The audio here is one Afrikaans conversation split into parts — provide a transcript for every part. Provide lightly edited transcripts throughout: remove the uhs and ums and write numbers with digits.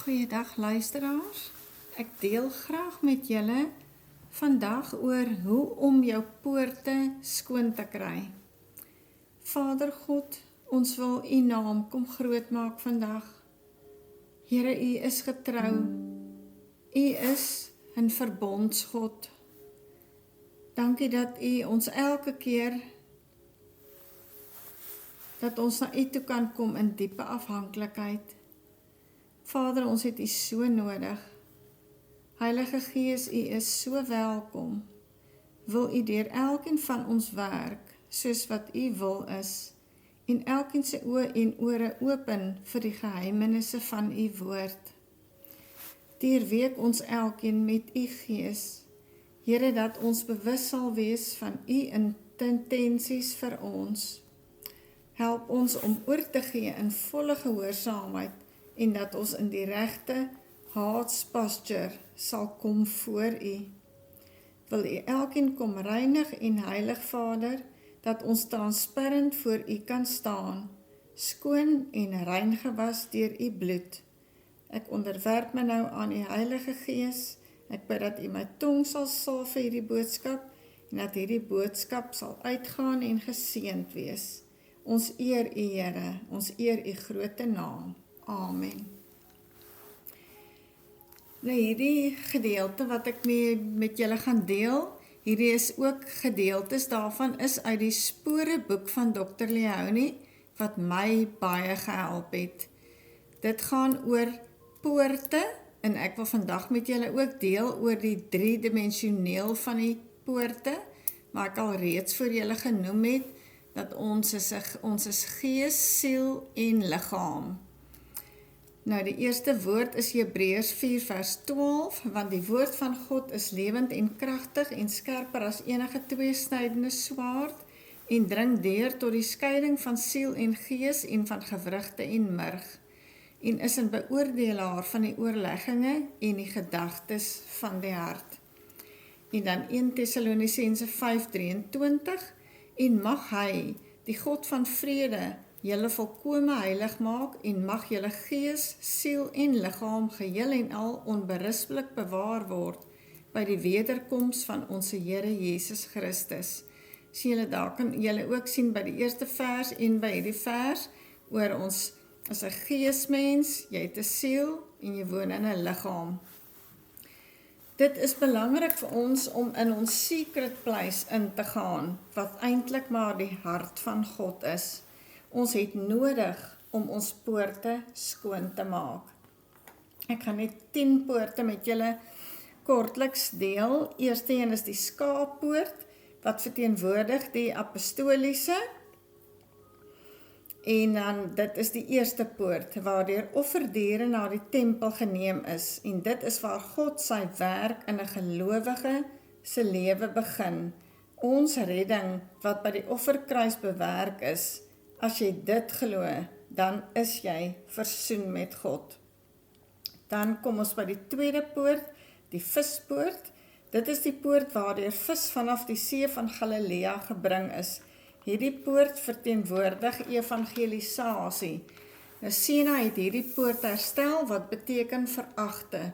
Goeiedag luisteraars. Ek deel graag met julle vandag oor hoe om jou poorte skoon te kry. Vader God, ons wil U naam kom groot maak vandag. Here, U is getrou. U is 'n verbondsgod. Dankie dat U ons elke keer dat ons na U toe kan kom in diepe afhanklikheid. Vader, ons het U so nodig. Heilige Gees, U is so welkom. Wil U deur elkeen van ons werk, soos wat U wil is, en elkeen se oë en ore open vir die geheimenisse van U woord. Deurweek ons elkeen met U Gees, Here, dat ons bewus sal wees van U intensies vir ons. Help ons om oor te gee in volle gehoorsaamheid en dat ons in die regte heart's posture sal kom voor U. Wil U elkeen kom reinig en heilig, Vader, dat ons transparant voor U kan staan, skoon en rein gewas deur U bloed. Ek onderwerp my nou aan U Heilige Gees. Ek bid dat U my tong sal salf vir hierdie boodskap en dat hierdie boodskap sal uitgaan en geseënd wees. Ons eer U, Here, ons eer U groote naam. Amen. Nou hierdie gedeelte wat ek met julle gaan deel, hierdie is ook gedeeltes daarvan is uit die Sporeboek van Dr. Leonie, wat my baie gehelp het. Dit gaan oor poorte, en ek wil vandag met julle ook deel oor die 3-dimensioneel van die poorte, maar ek al reeds vir julle genoem het, dat ons is gees, siel en liggaam. Nou die eerste woord is Hebreërs 4 vers 12, want die woord van God is lewend en kragtig en skerper as enige tweesnydende swaard en dring deur tot die skeiding van siel en gees en van gewrigte en murg en is 'n beoordelaar van die oorlegginge en die gedagtes van die hart. En dan 1 Tessalonisense 5:23 en mag hy, die God van vrede, julle volkome heilig maak en mag julle gees, siel en liggaam geheel en al onberispelik bewaar word by die wederkoms van ons Here Jesus Christus. Sien julle, daar kan julle ook sien by die eerste vers en by hierdie vers oor ons as 'n geesmens, jy het 'n siel en jy woon in 'n liggaam. Dit is belangrik vir ons om in ons secret place in te gaan, wat eintlik maar die hart van God is. Ons het nodig om ons poorte skoon te maak. Ek gaan net 10 poorte met julle kortliks deel. Eerste een is die skaappoort, wat verteenwoordig die apostoliese. En dan, dit is die eerste poort, waardeur offerdiere na die tempel geneem is. En dit is waar God sy werk in 'n gelowige se lewe begin. Ons redding, wat by die offerkruis bewerk is, as jy dit glo, dan is jy versoen met God. Dan kom ons by die tweede poort, die vispoort. Dit is die poort waardeur vis vanaf die see van Galilea gebring is. Hierdie poort verteenwoordig evangelisasie. Nou Sena het hierdie poort herstel, wat beteken veragte.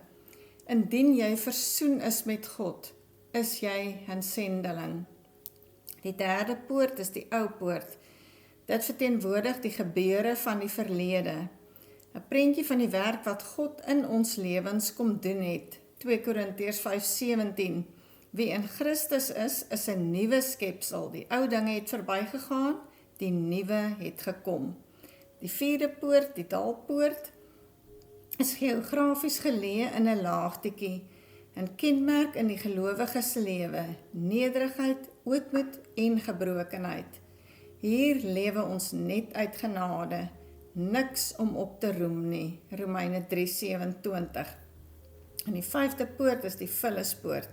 Indien jy versoen is met God, is jy 'n sendeling. Die derde poort is die ou poort. Dit verteenwoordig die gebeure van die verlede. 'n prentjie van die werk wat God in ons lewens kom doen het. 2 Korintiërs 5:17. Wie in Christus is 'n nuwe skepsel. Die ou dinge het verbygegaan, die nuwe het gekom. Die vierde poort, die dalpoort, is geografies geleë in 'n laagtetjie, 'n kenmerk in die gelowige se lewe, nederigheid, ootmoed en gebrokenheid. Hier lewe ons net uit genade, niks om op te roem nie. Romeine 3:27. En die vyfde poort is die vullispoort.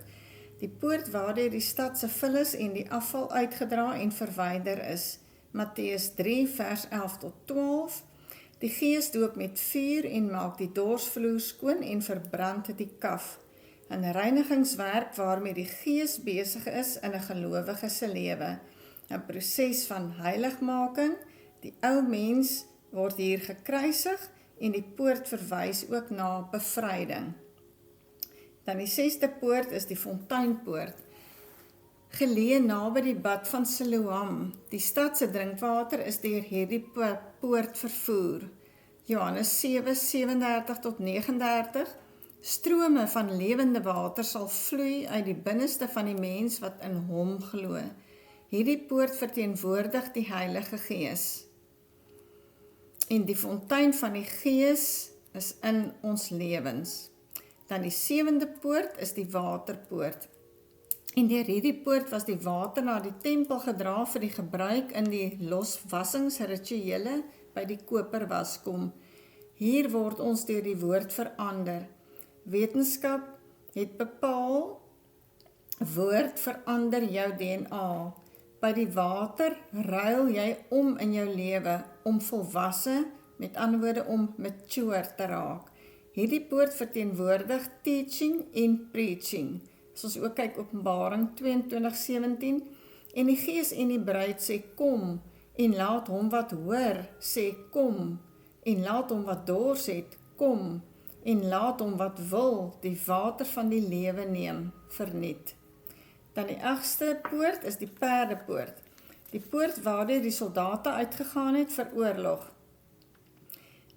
Die poort waardeur die stad se vullis en die afval uitgedra en verwyder is. Matteus 3 vers 11 tot 12. Die Gees doop met vuur en maak die dorsvloer skoon en verbrand die kaf. 'n reinigingswerk waarmee die Gees besig is in 'n gelowige se lewe. 'n proses van heiligmaking. Die ou mens word hier gekruisig en die poort verwys ook na bevryding. Dan die 6de poort is die Fonteinpoort, geleë naby die bad van Siloam. Die stad se drinkwater is deur hierdie poort vervoer. Johannes 7:37-39, strome van lewende water sal vloei uit die binneste van die mens wat in hom glo. Hierdie poort verteenwoordig die Heilige Gees. En die fontein van die Gees is in ons lewens. Dan die 7de poort is die waterpoort. En deur hierdie poort was die water na die tempel gedra vir die gebruik in die loswassingsrituele by die koperwaskom. Hier word ons deur die woord verander. Wetenskap het bepaal, woord verander jou DNA. By die water ruil jy om in jou lewe, om volwasse, met ander woorde om mature te raak. Hierdie poort verteenwoordig teaching en preaching. As ons ook kyk Openbaring 22:17, en die Gees en die bruid sê kom, en laat hom wat hoor sê kom, en laat hom wat dors het kom, en laat hom wat wil die water van die lewe neem, verniet. Dan die 8ste poort is die perdepoort. Die poort waardeur die soldate uitgegaan het vir oorlog.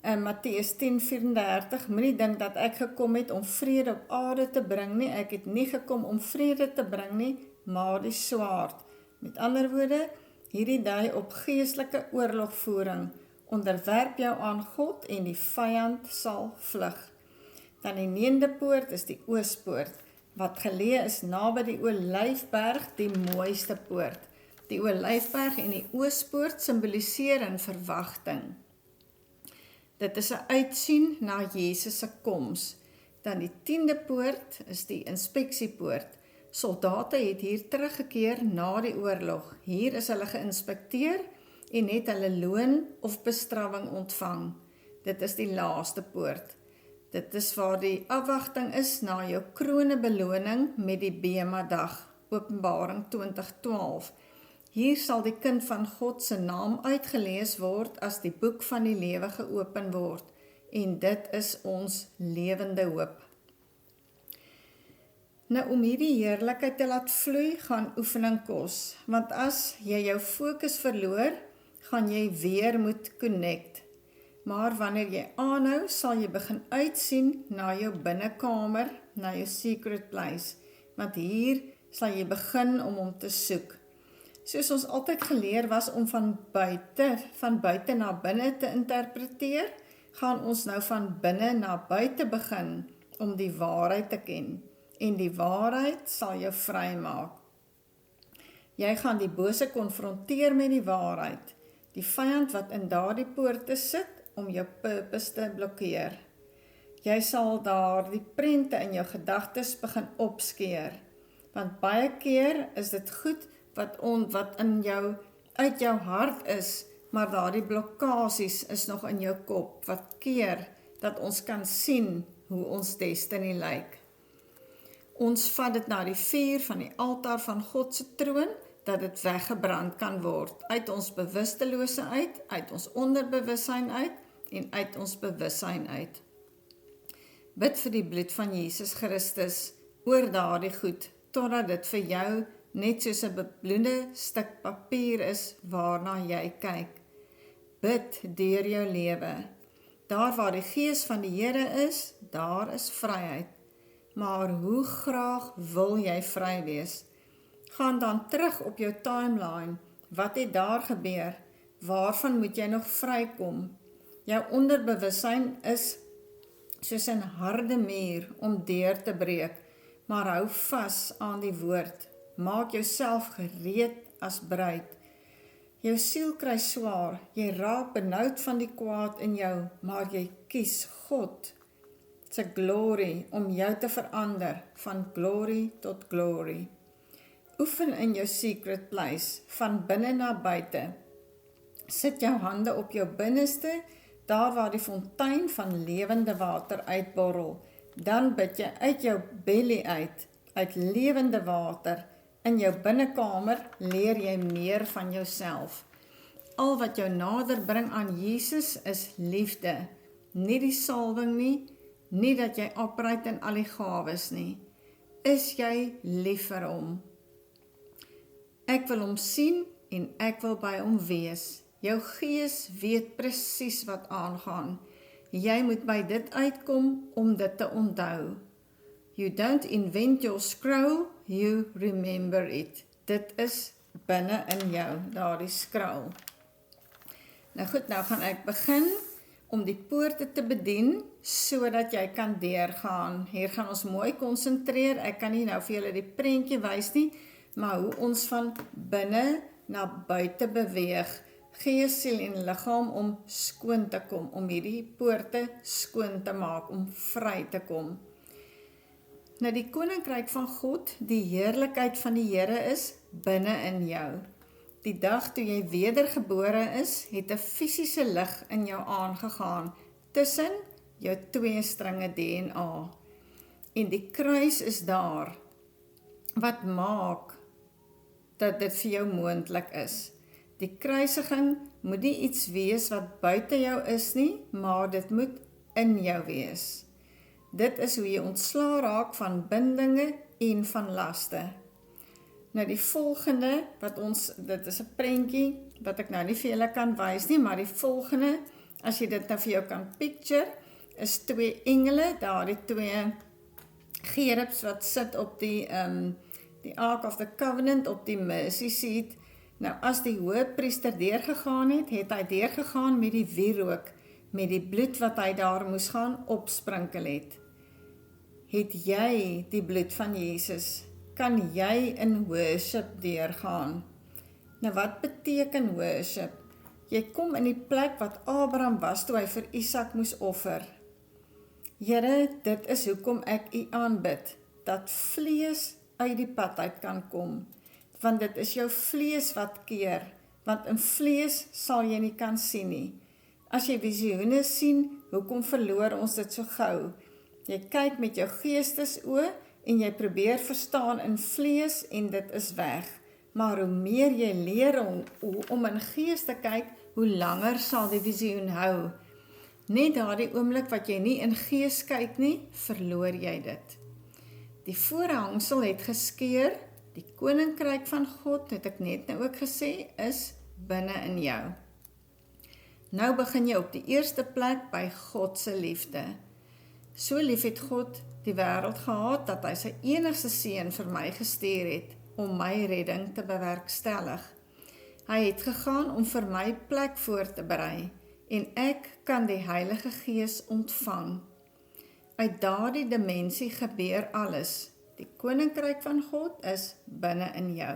Matteus 10:34, moenie dink dat ek gekom het om vrede op aarde te bring nie, ek het nie gekom om vrede te bring nie, maar die swaard. Met ander woorde, hierdie dui op geestelike oorlogvoering, onderwerp jou aan God en die vyand sal vlug. Dan die 9de poort is die Oospoort, wat geleë is naby die Olyfberg, die mooiste poort. Die Olyfberg en die Oospoort symboliseer 'n verwagting. Dit is 'n uitsien na Jesus se koms. Dan die 10de poort is die inspeksiepoort. Soldate het hier teruggekeer na die oorlog. Hier is hulle geïnspekteer en het hulle loon of bestrawing ontvang. Dit is die laaste poort. Dit is waar die afwagting is na jou krone beloning met die Bema dag, Openbaring 20:12. Hier sal die kind van God se naam uitgelees word as die boek van die lewe geopen word, en dit is ons lewende hoop. Nou, om hierdie heerlikheid te laat vloei, gaan oefening kos, want as jy jou fokus verloor, gaan jy weer moet connect. Maar wanneer jy aanhou, sal jy begin uitsien na jou binnekamer, na jou secret place, want hier sal jy begin om hom te soek. Soos ons altyd geleer was om van buite na binne te interpreteer, gaan ons nou van binne na buite begin om die waarheid te ken. En die waarheid sal jou vrymaak. Jy gaan die bose konfronteer met die waarheid, die vyand wat in daardie poorte sit om jou purpose te blokkeer. Jy sal daar die prente in jou gedagtes begin opskeer, want baie keer is dit goed wat in jou, uit jou hart is, maar daardie blokkasies is nog in jou kop, wat keer dat ons kan sien hoe ons destiny lyk. Ons vat dit na die vuur van die altaar van God se troon, dat dit weggebrand kan word, uit ons bewustelose uit ons onderbewussyn uit, en uit ons bewussyn uit. Bid vir die bloed van Jesus Christus, oor daardie goed, totdat dit vir jou net soos 'n bebloede stuk papier is, waarna jy kyk. Bid deur jou lewe. Daar waar die Gees van die Here is, daar is vryheid. Maar hoe graag wil jy vry wees? Gaan dan terug op jou timeline. Wat het daar gebeur? Waarvan moet jy nog vrykom? Jou onderbewussyn is soos 'n harde muur om deur te breek, maar hou vas aan die woord. Maak jouself gereed as bruid. Jou siel kry swaar, jy raak benoud van die kwaad in jou, maar jy kies God se glory om jou te verander van glory tot glory. Oefen in jou secret place, van binne na buite. Sit jou hande op jou binneste, daar waar die fontein van lewende water uitborrel. Dan bid jy uit jou belly uit lewende water. In jou binnekamer leer jy meer van jouself. Al wat jou nader bring aan Jesus is liefde. nie die salwing nie, nie dat jy opreit in al die gawes nie. Is jy lief vir hom? Ek wil hom sien en ek wil by hom wees. Jou gees weet presies wat aangaan. Jy moet by dit uitkom om dit te onthou. You don't invent your scroll, you remember it. Dit is binne in jou, daardie scroll. Nou goed, nou gaan ek begin om die poorte te bedien, sodat jy kan deurgaan. Hier gaan ons mooi konsentreer, ek kan nie nou vir julle die prentjie wys nie, maar hoe ons van binne na buite beweeg, gees, siel en liggaam om skoon te kom, om hierdie poorte skoon te maak, om vry te kom. Nou die koninkryk van God, die heerlikheid van die Here is binne in jou. Die dag toe jy wedergebore is, het 'n fisiese lig in jou aangegaan, tussen jou 2 stringe DNA. En die kruis is daar, wat maak dat dit vir jou moontlik is. Die kruisiging moet nie iets wees wat buite jou is nie, maar dit moet in jou wees. Dit is hoe jy ontslaa raak van bindinge en van laste. Nou die volgende, dit is 'n prentjie, wat ek nou nie vir julle kan wys nie, maar die volgende, as jy dit nou vir jou kan picture, is 2 engele, daar die 2 gerubs wat sit op die Ark of the Covenant, op die mercy seat. Nou as die hoëpriester deurgegaan het, het hy deurgegaan met die wierook, met die bloed wat hy daar moes gaan opsprinkel het. Het jy die bloed van Jesus? Kan jy in worship deurgaan? Nou wat beteken worship? Jy kom in die plek wat Abraham was toe hy vir Isak moes offer. Here, dit is hoekom ek U aanbid, dat vlees uit die pad uit kan kom, want dit is jou vlees wat keer, want in vlees sal jy nie kan sien nie. As jy visioene sien, hoekom verloor ons dit so gou? Jy kyk met jou geestesoë en jy probeer verstaan in vlees en dit is weg. Maar hoe meer jy leer om in gees te kyk, hoe langer sal die visioen hou. Net daardie oomblik wat jy nie in gees kyk nie, verloor jy dit. Die voorhangsel het geskeur, die koninkryk van God, het ek net nou ook gesê, is binne in jou. Nou begin jy op die eerste plek by God se liefde. So lief het God die wêreld gehad, dat hy sy enigste seun vir my gestuur het, om my redding te bewerkstellig. Hy het gegaan om vir my plek voor te berei, en ek kan die Heilige Gees ontvang. Uit daardie dimensie gebeur alles. Die koninkryk van God is binne in jou.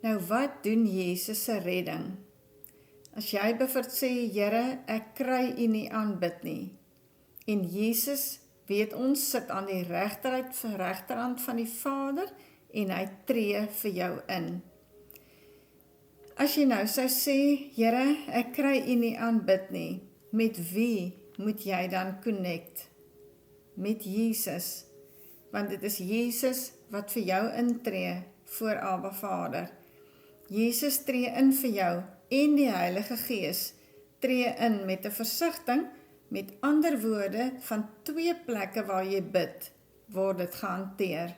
Nou wat doen Jesus se redding? As jy bevind sê, Here, ek kry U nie aanbid nie. En Jesus, weet ons, sit aan die regterhand van die Vader, en hy tree vir jou in. As jy nou sou sê, Here, ek kry U nie aanbid nie, met wie moet jy dan connect? Met Jesus, want dit is Jesus wat vir jou intree voor Abba Vader. Jesus tree in vir jou en die Heilige Gees tree in met 'n versigtiging, met ander woorde, van 2 plekke waar jy bid, word dit gehanteer.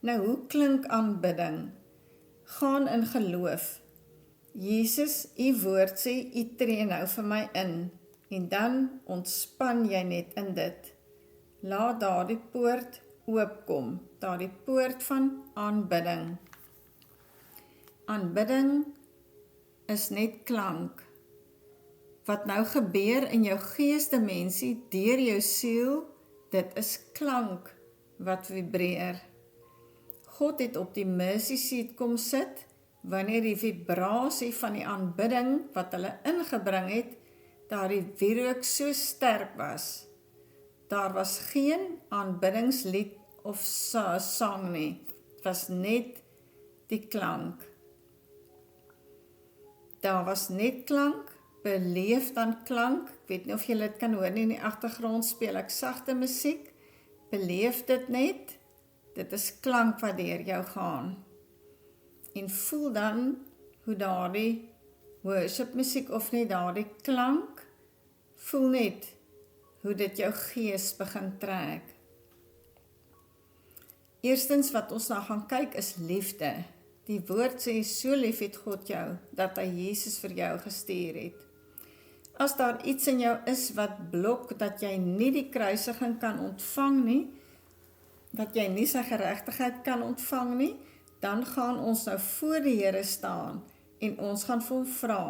Nou, hoe klink aanbidding? Gaan in geloof. Jesus, U woord sê, U tree nou vir my in, en dan ontspan jy net in dit. Laat daardie poort oopkom, daardie poort van aanbidding. Aanbidding is net klank. Wat nou gebeur in jou geesdimensie, deur jou siel, dit is klank wat vibreer. God het op die mercy seat kom sit, wanneer die vibrasie van die aanbidding wat hulle ingebring het, daardie wierook so sterk was. Daar was geen aanbiddingslied of sang nie, het was net die klank. Daar was net klank, beleef dan klank, ek weet nie of julle dit kan hoor nie, in die agtergrond speel ek sagte musiek, beleef dit net, dit is klank wat deur jou gaan. En voel dan hoe daardie worship musiek of nie daardie klank Voel net hoe dit jou gees begin trek. Eerstens wat ons nou gaan kyk is liefde. Die woord sê, so lief het God jou, dat hy Jesus vir jou gestuur het. As daar iets in jou is wat blok, dat jy nie die kruisiging kan ontvang nie, dat jy nie sy geregtigheid kan ontvang nie, dan gaan ons nou voor die Here staan, en ons gaan vir hom vra,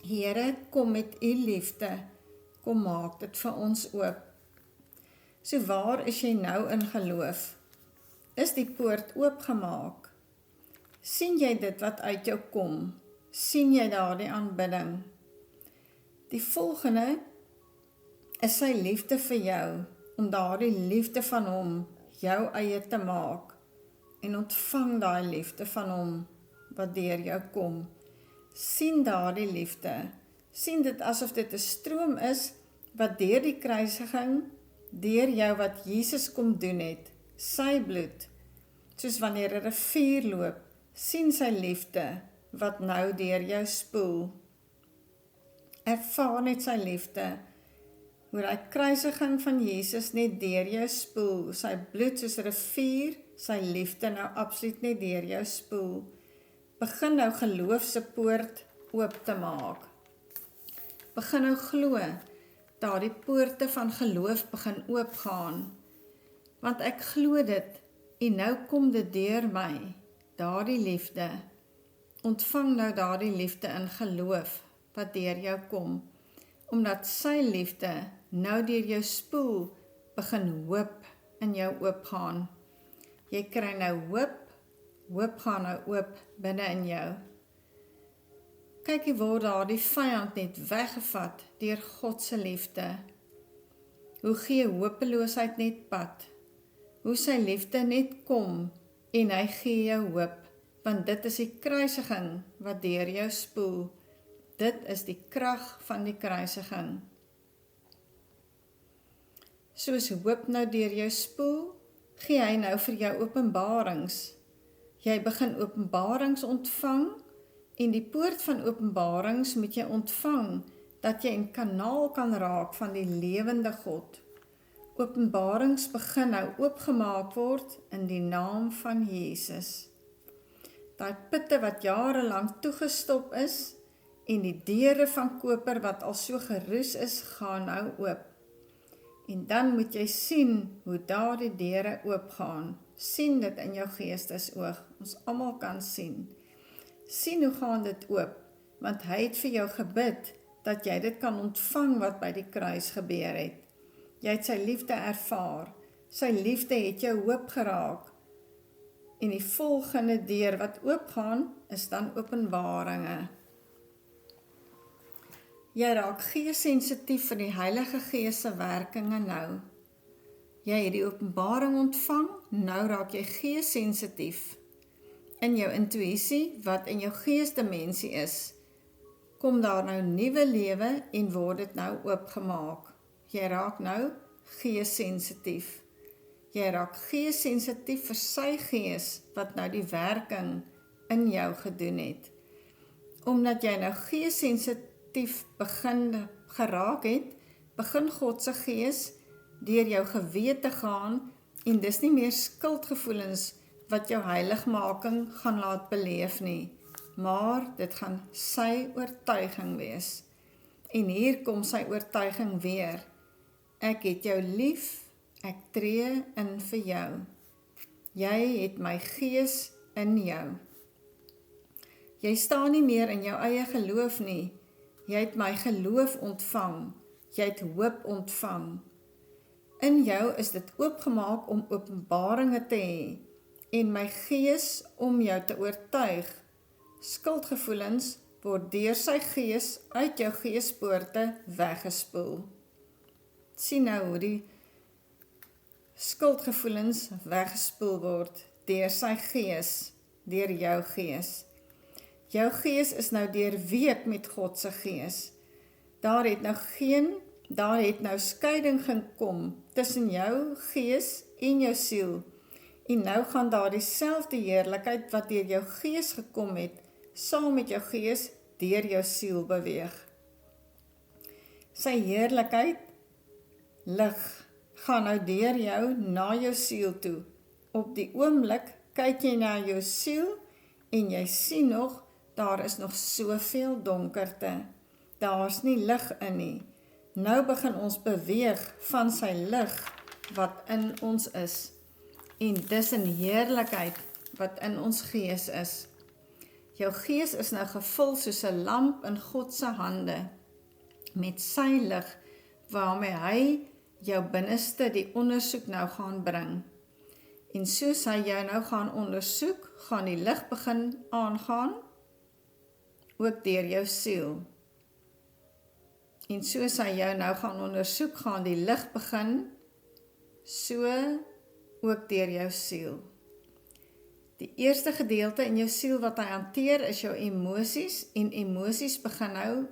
Here, kom met u liefde, kom maak dit vir ons oop. So waar is jy nou in geloof? Is die poort oopgemaak? Sien jy dit wat uit jou kom? Sien jy daardie aanbidding? Die volgende is sy liefde vir jou, om daardie liefde van hom jou eie te maak, en ontvang daai liefde van hom, wat deur jou kom. Sien daardie liefde, sien dit asof dit 'n stroom is, wat deur die kruisiging, deur jou wat Jesus kom doen het, sy bloed, soos wanneer 'n rivier loop, sien sy liefde, wat nou deur jou spoel. Ervaar net sy liefde, hoe die kruisiging van Jesus net deur jou spoel, sy bloed soos 'n rivier, sy liefde nou absoluut net deur jou spoel. Begin nou geloof se poort oop te maak. Begin nou glo, daardie poorte van geloof begin oopgaan. Want ek glo dit, en nou kom dit deur my, daardie liefde. Ontvang nou daardie liefde in geloof, wat deur jou kom, omdat sy liefde nou deur jou spoel, begin hoop in jou oopgaan. Jy kry nou hoop gaan nou oop binne in jou. Kyk hoe word daardie vyand net weggevat deur God se liefde. Hoe gee hopeloosheid net pad. Hoe sy liefde net kom en hy gee jou hoop, want dit is die kruisiging wat deur jou spoel. Dit is die krag van die kruisiging. Soos hoop nou deur jou spoel, gee hy nou vir jou openbarings. Jy begin openbarings ontvang, en die poort van openbarings moet jy ontvang, dat jy 'n kanaal kan raak van die lewende God. Openbarings begin nou oopgemaak word in die naam van Jesus. Daai putte wat jarelang toegestop is, en die deure van koper wat al so geroes is, gaan nou oop. En dan moet jy sien hoe daardie deure oopgaan. Sien dit in jou geestesoog, ons almal kan sien. Sien hoe gaan dit oop, want hy het vir jou gebid, dat jy dit kan ontvang wat by die kruis gebeur het. Jy het sy liefde ervaar, sy liefde het jou hoop geraak, en die volgende deur wat oopgaan, is dan openbaringe. Jy raak geessensitief vir die Heilige Gees se werkinge nou. Jy het die openbaring ontvang, nou raak jy geessensitief. In jou intuïsie, wat in jou geesdimensie is, kom daar nou nuwe lewe en word dit nou oopgemaak. Jy raak nou geessensitief. Jy raak geessensitief vir sy gees, wat nou die werking in jou gedoen het. Omdat jy nou geessensitief begin geraak het, begin God se gees deur jou gewete gaan, en dis nie meer skuldgevoelens wat jou heiligmaking gaan laat beleef nie, maar dit gaan sy oortuiging wees. En hier kom sy oortuiging weer. Ek het jou lief, ek tree in vir jou. Jy het my gees in jou. Jy staan nie meer in jou eie geloof nie. Jy het my geloof ontvang. Jy het hoop ontvang. In jou is dit oopgemaak om openbaringe te hê, en my gees om jou te oortuig. Skuldgevoelens word deur sy gees uit jou geespoorte weggespoel. Sien nou hoe die skuldgevoelens weggespoel word deur sy gees, deur jou gees. Jou gees is nou deurweek met God se gees. Daar het nou skeiding gekom tussen jou gees en jou siel. En nou gaan daar dieselfde heerlikheid wat deur jou gees gekom het, saam met jou gees deur jou siel beweeg. Sy heerlikheid, lig, gaan nou deur jou na jou siel toe. Op die oomblik kyk jy na jou siel en jy sien nog, daar is nog soveel donkerte. Daar's nie lig in nie. Nou begin ons beweeg van sy lig wat in ons is. En dis 'n heerlikheid wat in ons gees is. Jou gees is nou gevul soos 'n lamp in God se hande, met sy lig, waarmee hy jou binneste die ondersoek nou gaan bring. En soos hy jou nou gaan ondersoek, gaan die lig begin aangaan, ook deur jou siel. En soos hy jou nou gaan ondersoek, gaan die lig begin, so ook deur jou siel. Die eerste gedeelte in jou siel wat hy hanteer is jou emosies, en emosies begin nou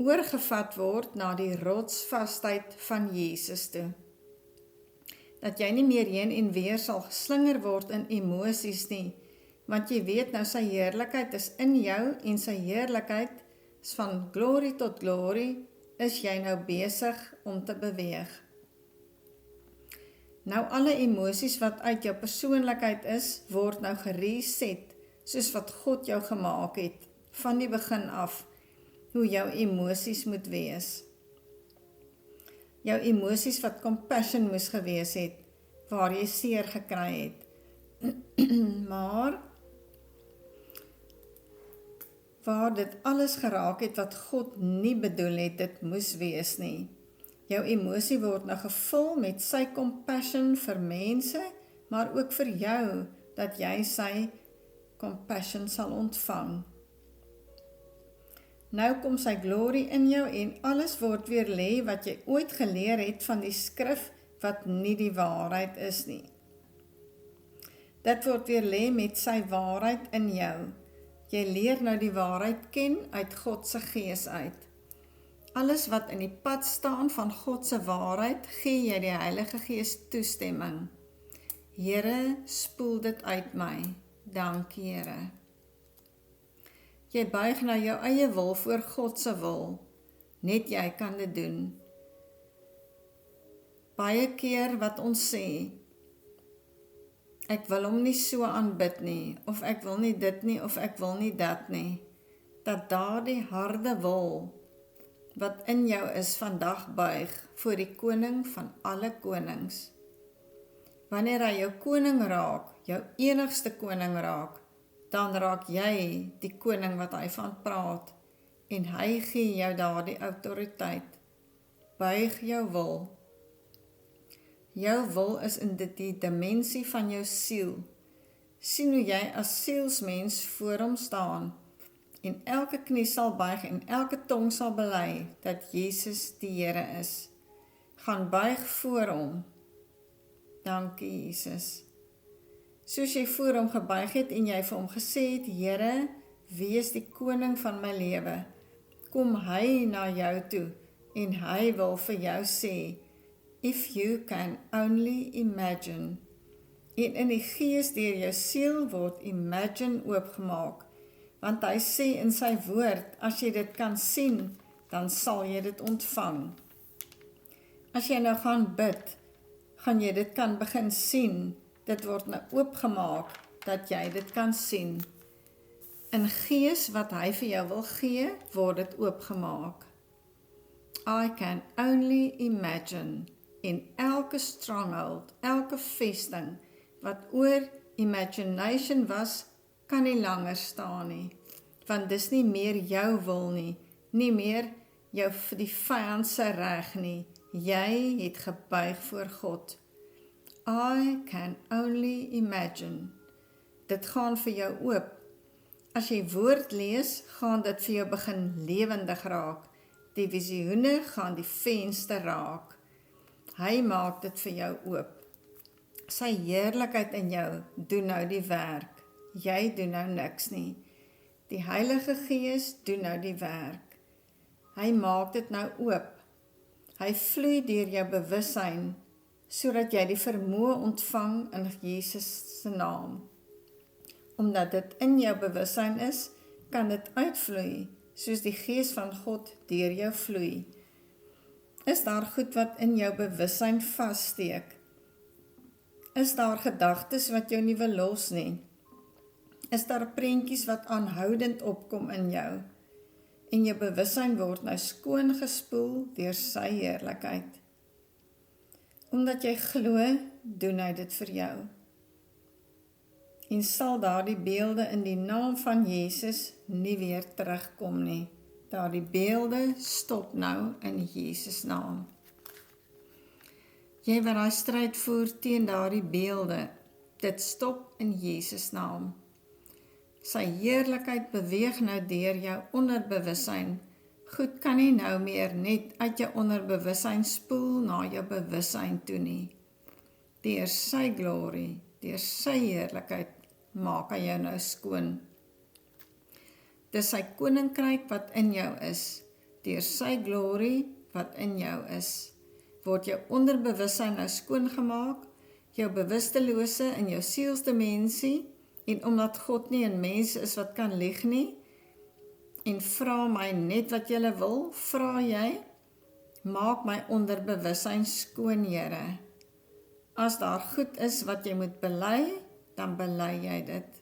oorgevat word na die rotsvastheid van Jesus toe. Dat jy nie meer heen en weer sal geslinger word in emosies nie, want jy weet nou sy heerlikheid is in jou en sy heerlikheid is van glorie tot glorie, is jy nou besig om te beweeg. Nou alle emosies wat uit jou persoonlikheid is, word nou gereset, soos wat God jou gemaak het, van die begin af, hoe jou emosies moet wees. Jou emosies wat compassion moes gewees het, waar jy seer gekry het. Maar, waar dit alles geraak het wat God nie bedoel het, dit moes wees nie. Jou emosie word nou gevul met sy compassion vir mense, maar ook vir jou, dat jy sy compassion sal ontvang. Nou kom sy glorie in jou en alles word weer lê wat jy ooit geleer het van die skrif wat nie die waarheid is nie. Dit word weer lê met sy waarheid in jou. Jy leer nou die waarheid ken uit God se gees uit. Alles wat in die pad staan van God se waarheid, gee jy die Heilige Gees toestemming. Here, spoel dit uit my. Dankie, Here. Jy buig na jou eie wil voor God se wil. Net jy kan dit doen. Baie keer wat ons sê, ek wil hom nie so aanbid nie, of ek wil nie dit nie, of ek wil nie dat nie, dat daardie harde wil, wat in jou is vandag buig, voor die koning van alle konings. Wanneer hy jou koning raak, jou enigste koning raak, dan raak jy die koning wat hy van praat, en hy gee jou daardie autoriteit. Buig jou wil. Jou wil is in die dimensie van jou siel. Sien hoe jy as sielsmens voor hom staan, en elke knie sal buig en elke tong sal bely, dat Jesus die Here is. Gaan buig voor hom. Dankie, Jesus. Soos jy voor hom gebuig het en jy vir hom gesê het, Here, wees die koning van my lewe, kom hy na jou toe, en hy wil vir jou sê, if you can only imagine. En in die gees deur jou siel word imagine oopgemaak, want hy sê in sy woord, as jy dit kan sien, dan sal jy dit ontvang. As jy nou gaan bid, gaan jy dit kan begin sien, dit word nou oopgemaak, dat jy dit kan sien. In gees wat hy vir jou wil gee, word dit oopgemaak. I can only imagine, en elke stronghold, elke vesting, wat oor imagination was, kan nie langer staan nie, want dis nie meer jou wil nie, nie meer jou vir die vyand se reg nie, jy het gebuig voor God. I can only imagine. Dit gaan vir jou oop. As jy woord lees, gaan dit vir jou begin lewendig raak. Die visioene gaan die venster raak. Hy maak dit vir jou oop. Sy heerlikheid in jou doen nou die werk. Jy doen nou niks nie. Die Heilige Gees doen nou die werk. Hy maak dit nou oop. Hy vloei deur jou bewussyn, sodat jy die vermoë ontvang in Jesus se naam. Omdat dit in jou bewussyn is, kan dit uitvloei, soos die Gees van God deur jou vloei. Is daar goed wat in jou bewussyn vassteek? Is daar gedagtes wat jou nie wil los nie? Is daar prentjies wat aanhoudend opkom in jou? En jou bewussyn word nou skoon gespoel deur sy heerlikheid. Omdat jy glo, doen hy dit vir jou. En sal daardie beelde in die naam van Jesus nie weer terugkom nie. Daardie beelde stop nou in Jesus naam. Jy wat daai stryd voer teen daardie beelde, dit stop in Jesus naam. Sy heerlikheid beweeg nou deur jou onderbewussyn. Goed kan nie nou meer net uit jou onderbewussyn spoel na jou bewussyn toe nie. Deur sy glorie, deur sy heerlikheid, maak hy jou nou skoon. Dis sy koninkryk wat in jou is, deur sy glorie wat in jou is, word jou onderbewussyn nou skoon gemaak, jou bewustelose in jou sielsdimensie, en omdat God nie 'n mens is wat kan lieg nie, en vra my net wat jy wil, vra jy, maak my onderbewussyn skoon, Here. As daar goed is wat jy moet bely, dan bely jy dit.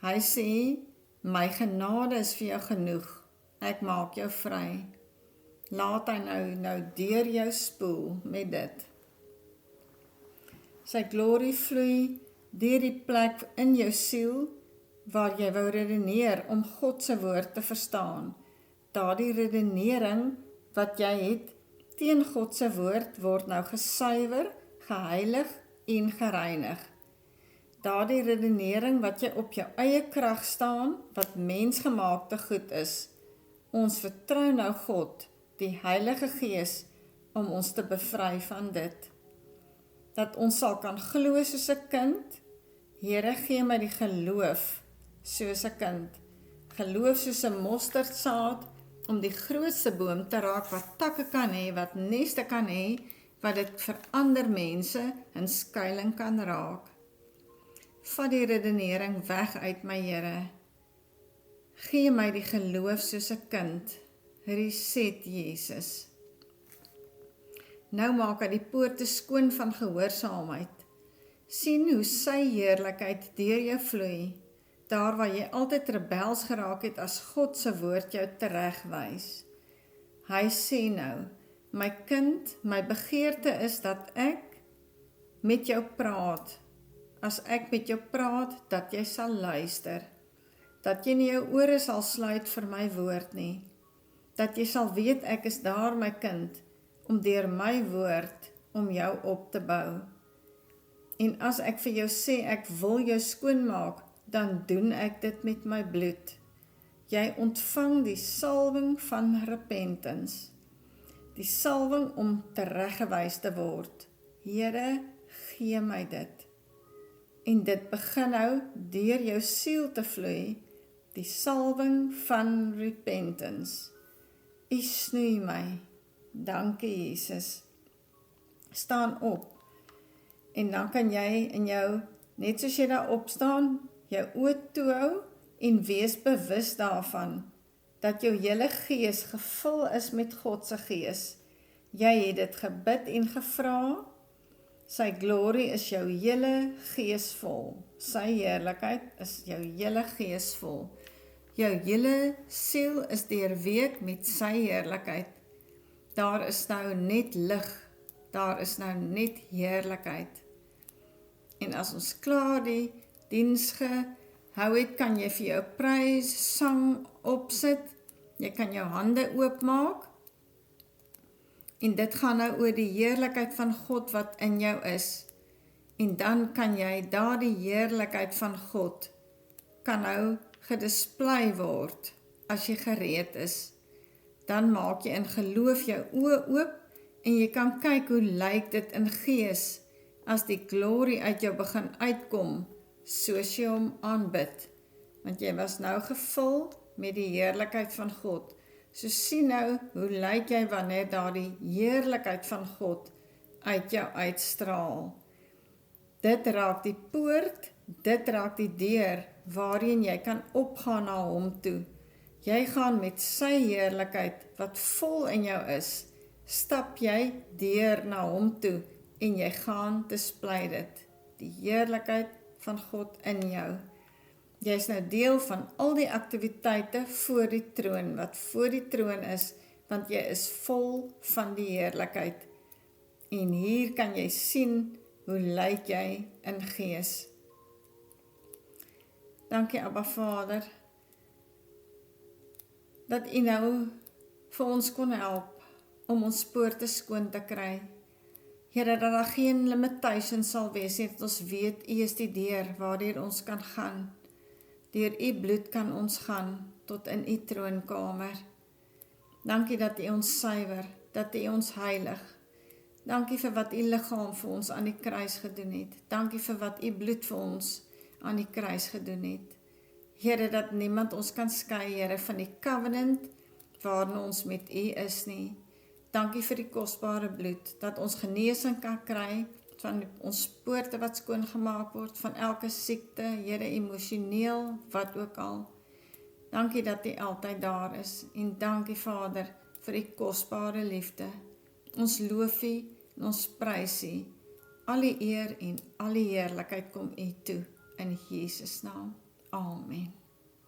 Hy sê, my genade is vir jou genoeg, ek maak jou vry. Laat hy nou deur jou spoel met dit. Sy glorie vloei deur die plek in jou siel, waar jy wou redeneer om God se woord te verstaan. Daardie redenering wat jy het teen God se woord word nou gesuiwer, geheilig en gereinig. Daardie redenering wat jy op jou eie krag staan, wat mensgemaakte goed is. Ons vertrou nou God, die Heilige Gees, om ons te bevry van dit. Dat ons sal kan glo soos 'n kind. Here, gee my die geloof soos 'n kind. Geloof soos 'n mosterdsaad, om die grootste boom te raak wat takke kan hê, wat neste kan hê, wat dit vir ander mense 'n skuiling kan raak. Vat die redenering weg uit my, Here. Gee my die geloof soos 'n kind. Reset, Jesus. Nou maak hy die poorte skoon van gehoorsaamheid. Sien hoe sy heerlikheid deur jou vloei, daar waar jy altyd rebels geraak het as God se woord jou teregwys. Hy sê nou, my kind, my begeerte is dat ek met jou praat. As ek met jou praat, dat jy sal luister. Dat jy nie jou ore sal sluit vir my woord nie. Dat jy sal weet ek is daar, my kind, om deur my woord om jou op te bou. En as ek vir jou sê ek wil jou skoonmaak, dan doen ek dit met my bloed. Jy ontvang die salwing van repentance. Die salwing om tereggewys te word. Here, gee my dit. En dit begin nou deur jou siel te vloei, die salwing van repentance. U snoei my. Dankie, Jesus. Staan op. En dan kan jy in jou, net soos jy daar opstaan, jou oë toehou en wees bewus daarvan, dat jou hele gees gevul is met God se gees. Jy het dit gebid en gevra, sy glorie is jou hele gees vol. Sy heerlikheid is jou hele gees vol. Jou hele siel is deurweek met sy heerlikheid. Daar is nou net lig, daar is nou net heerlikheid. En as ons klaar die diens gehou het, kan jy vir jou prys, sang opsit, jy kan jou hande oopmaak, en dit gaan nou oor die heerlikheid van God wat in jou is, en dan kan jy daardie heerlikheid van God, kan nou gedisplay word, as jy gereed is. Dan maak jy in geloof jou oë oop, en jy kan kyk hoe lyk dit in gees, as die glorie uit jou begin uitkom, soos jy hom aanbid. Want jy was nou gevul met die heerlikheid van God. So sien nou, hoe lyk jy wanneer daardie heerlikheid van God uit jou uitstraal. Dit raak die poort, dit raak die deur, waarheen jy kan opgaan na hom toe. Jy gaan met sy heerlikheid, wat vol in jou is, stap jy deur na hom toe en jy gaan display dit, die heerlikheid van God in jou. Jy is nou deel van al die aktiwiteite voor die troon, wat voor die troon is, want jy is vol van die heerlikheid. En hier kan jy sien, hoe lyk jy in gees. Dankie Abba Vader, dat U nou vir ons kon help, om ons poorte skoon te kry. Here, dat daar geen limitations sal wees, dat ons weet, U is die deur, waardeur ons kan gaan. Deur U bloed kan ons gaan, tot in U troonkamer. Dankie dat U ons suiwer, dat U ons heilig. Dankie vir wat U liggaam vir ons aan die kruis gedoen het. Dankie vir wat U bloed vir ons aan die kruis gedoen het. Here, dat niemand ons kan skei, Here, van die covenant, waarin ons met U is nie. Dankie vir die kosbare bloed, dat ons genesing kan kry, van ons poorte wat skoon gemaak word, van elke siekte, Here, emosioneel, wat ook al. Dankie dat U altyd daar is, en dankie Vader, vir U kosbare liefde. Ons loof U, en ons prys U. Al die eer en al die heerlikheid kom U toe, in Jesus naam. Amen.